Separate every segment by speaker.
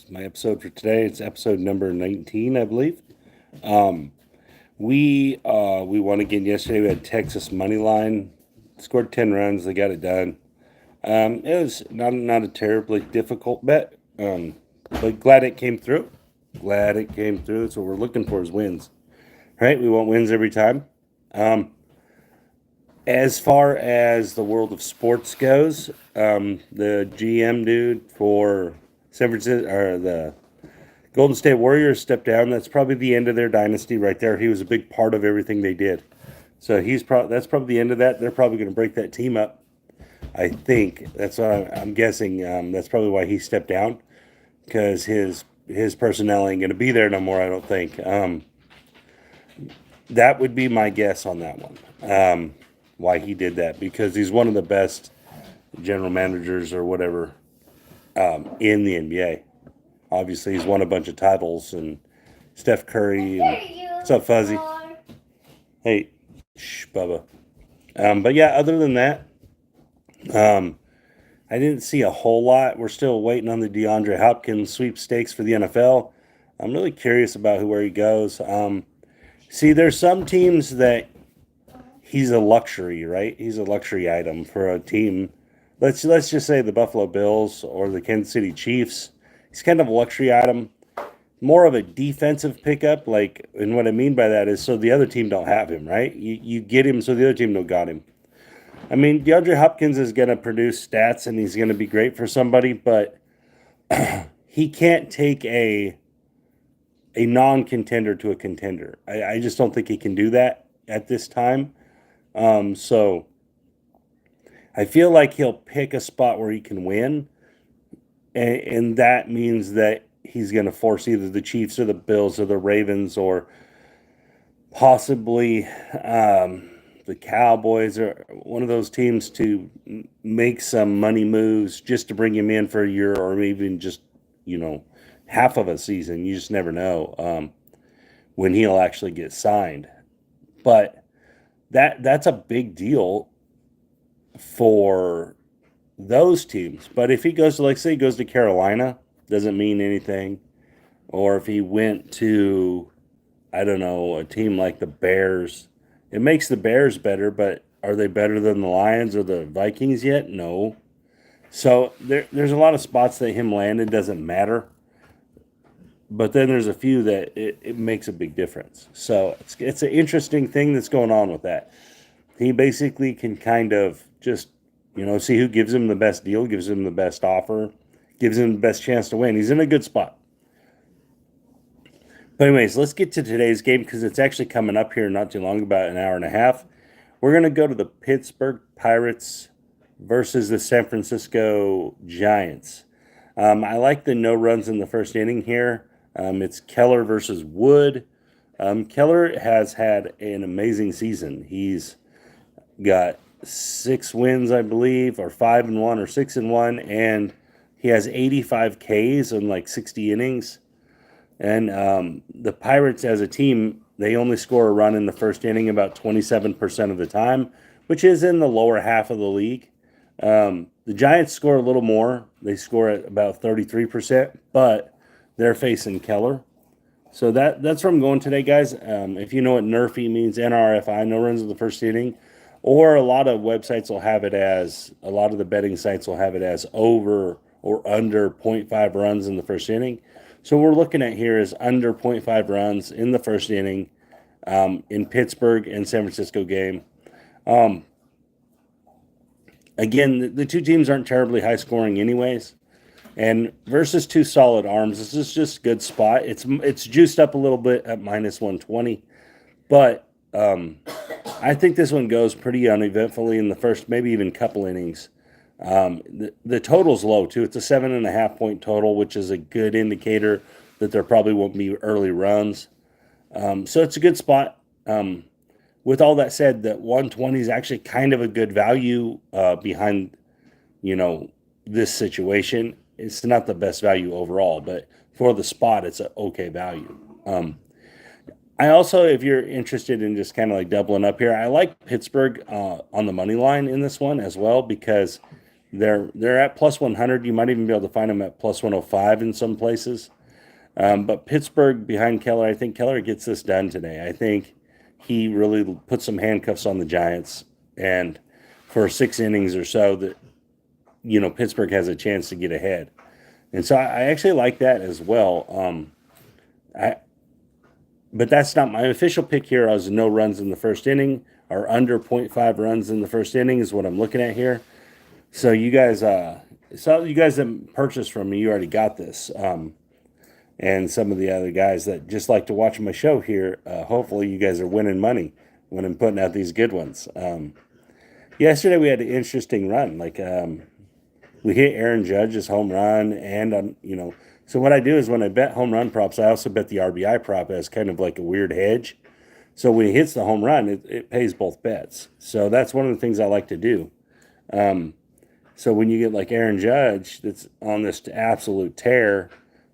Speaker 1: my episode for today. It's episode number 19, I believe. We won again yesterday. We had Texas money line, scored 10 runs. They got it done. It was not a terribly difficult bet, but glad it came through. Glad it came through. That's what we're looking for is wins, right? We want wins every time. As far as the world of sports goes, the GM dude for San Francisco or the Golden State Warriors stepped down. That's probably the end of their dynasty right there. He was a big part of everything they did. So that's probably the end of that. They're probably going to break that team up. I think that's what I'm guessing. That's probably why he stepped down because his personnel ain't going to be there no more. I don't think. That would be my guess on that one. Why he did that because he's one of the best general managers or whatever in the NBA. Obviously, he's won a bunch of titles and Steph Curry. And, what's up, Fuzzy? Hey, shh, Bubba. But yeah, other than that, I didn't see a whole lot. We're still waiting on the DeAndre Hopkins sweepstakes for the NFL. I'm really curious about where he goes. See, there's some teams that he's a luxury, right? He's a luxury item for a team. Let's just say the Buffalo Bills or the Kansas City Chiefs. He's kind of a luxury item, more of a defensive pickup. Like, and what I mean by that is so the other team don't have him, right? You get him so the other team don't got him. I mean, DeAndre Hopkins is going to produce stats and he's going to be great for somebody, but he can't take a non-contender to a contender. I just don't think he can do that at this time. So I feel like he'll pick a spot where he can win, and that means that he's going to force either the Chiefs or the Bills or the Ravens or possibly the Cowboys or one of those teams to make some money moves just to bring him in for a year or even just, half of a season. You just never know when he'll actually get signed. But that's a big deal for those teams. But if he goes to, like, say, he goes to Carolina, doesn't mean anything. Or if he went to, I don't know, a team like the Bears, it makes the Bears better, but are they better than the Lions or the Vikings yet? No. So there's a lot of spots that him landing doesn't matter. But then there's a few that it makes a big difference. So it's an interesting thing that's going on with that. He basically can kind of just, see who gives him the best deal, gives him the best offer, gives him the best chance to win. He's in a good spot. But anyways, let's get to today's game because it's actually coming up here not too long, about an hour and a half. We're going to go to the Pittsburgh Pirates versus the San Francisco Giants. I like the no runs in the first inning here. It's Keller versus Wood. Keller has had an amazing season. He's got 6 wins, I believe, or 5-1 or 6-1, and he has 85 Ks in like 60 innings. And the Pirates as a team, they only score a run in the first inning about 27% of the time, which is in the lower half of the league. The Giants score a little more. They score at about 33%, but they're facing Keller. So that's where I'm going today, guys. If you know what NRFI means, NRFI, no runs in the first inning, or a lot of websites will have it as, a lot of the betting sites will have it as over or under 0.5 runs in the first inning. So what we're looking at here is under 0.5 runs in the first inning in Pittsburgh and San Francisco game. Again, the two teams aren't terribly high scoring anyways. And versus two solid arms, this is just a good spot. It's juiced up a little bit at minus 120. But I think this one goes pretty uneventfully in the first, maybe even couple innings. The total's low too. It's a 7.5 point total, which is a good indicator that there probably won't be early runs. So it's a good spot. With all that said, that 120 is actually kind of a good value behind, this situation. It's not the best value overall, but for the spot, it's an okay value. I also, if you're interested in just kind of like doubling up here, I like Pittsburgh on the money line in this one as well because They're at plus 100. You might even be able to find them at plus 105 in some places. But Pittsburgh behind Keller, I think Keller gets this done today. I think he really puts some handcuffs on the Giants, and for 6 innings or so, that Pittsburgh has a chance to get ahead. And so I actually like that as well. But that's not my official pick here. I was no runs in the first inning, or under 0.5 runs in the first inning is what I'm looking at here. So you guys that purchased from me, you already got this. And some of the other guys that just like to watch my show here, hopefully you guys are winning money when I'm putting out these good ones. Yesterday we had an interesting run. We hit Aaron Judge's home run, and so what I do is when I bet home run props, I also bet the RBI prop as kind of like a weird hedge. So when he hits the home run, it pays both bets. So that's one of the things I like to do. So when you get like Aaron Judge that's on this absolute tear,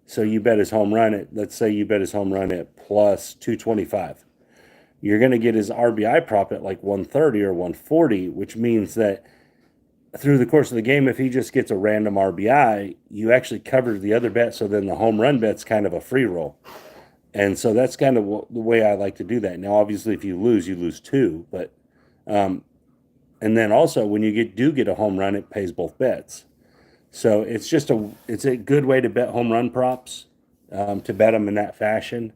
Speaker 1: so you bet his home run at, let's say you bet his home run at plus 225. You're going to get his RBI prop at like 130 or 140, which means that through the course of the game, if he just gets a random RBI, you actually cover the other bet. So then the home run bet's kind of a free roll. And so that's kind of the way I like to do that. Now, obviously, if you lose too. But and then also when you do get a home run, it pays both bets. So it's a good way to bet home run props, to bet them in that fashion.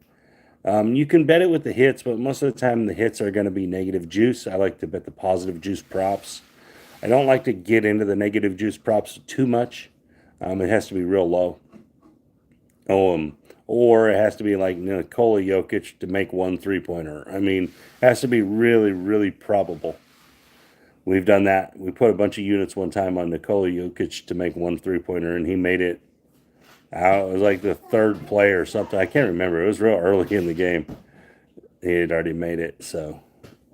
Speaker 1: You can bet it with the hits, but most of the time the hits are going to be negative juice. I like to bet the positive juice props. I don't like to get into the negative juice props too much. It has to be real low. Or it has to be like Nikola Jokic to make 1 3-pointer. I mean, it has to be really, really probable. We've done that. We put a bunch of units one time on Nikola Jokic to make 1 3-pointer, and he made it. It was like the third play or something. I can't remember. It was real early in the game. He had already made it. So,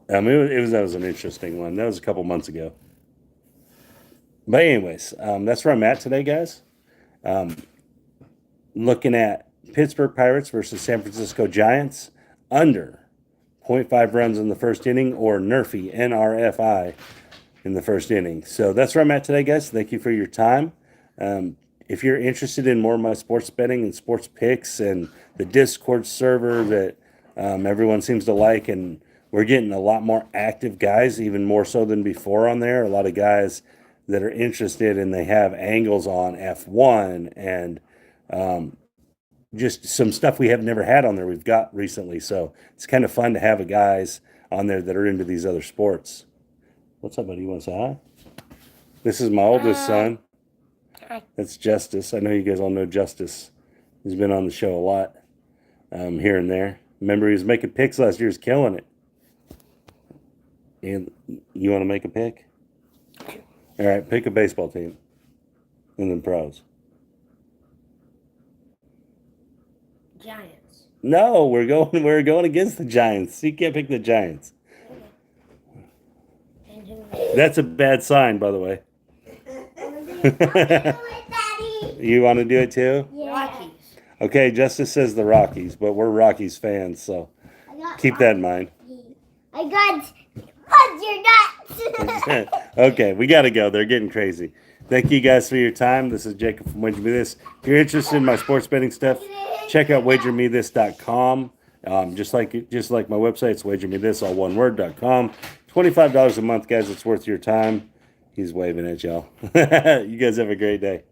Speaker 1: that was an interesting one. That was a couple months ago. But anyways, that's where I'm at today, guys. Looking at Pittsburgh Pirates versus San Francisco Giants, under 0.5 runs in the first inning, or NRFI, NRFI, in the first inning. So that's where I'm at today, guys. Thank you for your time. If you're interested in more of my sports betting and sports picks and the Discord server that everyone seems to like, and we're getting a lot more active guys, even more so than before on there. A lot of guys that are interested, and they have angles on F1 and just some stuff we have never had on there we've got recently. So it's kind of fun to have guys on there that are into these other sports. What's up, buddy? You want to say hi? This is my oldest son.
Speaker 2: Hi.
Speaker 1: That's Justice. I know you guys all know Justice. He's been on the show a lot, here and there. Remember, he was making picks last year. He was killing it. And you want to make a pick? All right, pick a baseball team and then pros.
Speaker 2: Giants.
Speaker 1: No, we're going against the Giants. You can't pick the Giants.
Speaker 2: And who?
Speaker 1: That's a bad sign, by the way. You want to do it too?
Speaker 2: Rockies.
Speaker 1: Okay, Justice says the Rockies, but we're Rockies fans, so keep that in mind.
Speaker 2: I got your nuts.
Speaker 1: Okay, we got to go. They're getting crazy. Thank you guys for your time. This is Jacob from Wager Me This. If you're interested in my sports betting stuff, check out wagermethis.com. Just like my website, it's wagermethis, all one word.com. $25 a month, guys. It's worth your time. He's waving at y'all. You guys have a great day.